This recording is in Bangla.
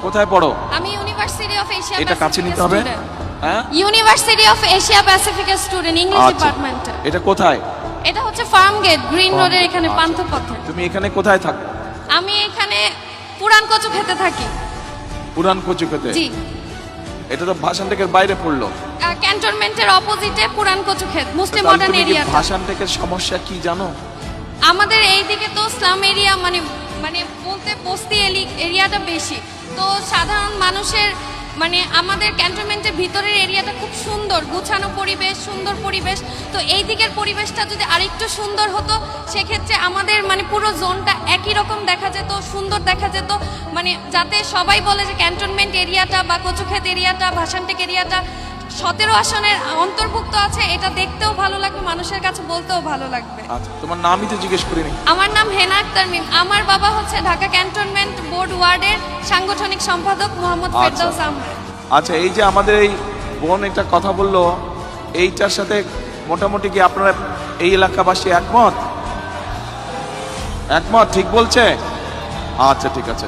কোথায় পড়ো? আমি ইউনিভার্সিটি অফ এশিয়া এটা কাছে নিতে হবে। হ্যাঁ, ইউনিভার্সিটি অফ এশিয়া প্যাসিফিকের স্টুডেন্ট, ইংলিশ আচ্ছা। ডিপার্টমেন্টে। এটা কোথায়? এটা হচ্ছে ফার্ম গেট, গ্রিন রোডের এখানে আচ্ছা। পান্থপথে। তুমি এখানে কোথায় থাকো? আমি এখানে পুরান কচু খেতে থাকি। পুরান কচুকেতে? জি, এটা তো ভাষানটেকের বাইরে পড়লো। ক্যান্টনমেন্টের অপোজিটে পুরান কচু ক্ষেত, মুসলিম তাহলে মডার্ন তুমি কি এরিয়া। ভাষানটেকের সমস্যা কি জানো? আমাদের এইদিকে তো স্লাম এরিয়া, মানে মানে বলতে বস্তি এরিয়াটা বেশি। তো সাধারণ মানুষের মানে আমাদের ক্যান্টনমেন্টের ভিতরের এরিয়াটা খুব সুন্দর, গুছানো পরিবেশ, সুন্দর পরিবেশ। তো এই দিকের পরিবেশটা যদি আরেকটু সুন্দর হতো, সেক্ষেত্রে আমাদের মানে পুরো জোনটা একই রকম দেখা যেত, সুন্দর দেখা যেত। মানে যাতে সবাই বলে যে ক্যান্টনমেন্ট এরিয়াটা বা কচুক্ষেত এরিয়াটা, ভাষানটেক এরিয়াটা 17 আসনের অন্তর্ভুক্ত আছে, এটা দেখতেও ভালো লাগবে, মানুষের কাছে বলতেও ভালো লাগবে। আচ্ছা, তোমার নামই তো জিজ্ঞেস করিনি। আমার নাম হেনা আক্তার মিম। আমার বাবা হচ্ছে ঢাকা ক্যান্টনমেন্ট বোর্ড ওয়ার্ডের সাংগঠনিক সম্পাদক মোহাম্মদ ফেরদৌস আহমেদ। আচ্ছা, এই যে আমাদের এই বোন একটা কথা বললো, এইটার সাথে মোটামুটি কি আপনারা এই এলাকাবাসী একমত? একমত, ঠিক বলছে? আচ্ছা, ঠিক আছে।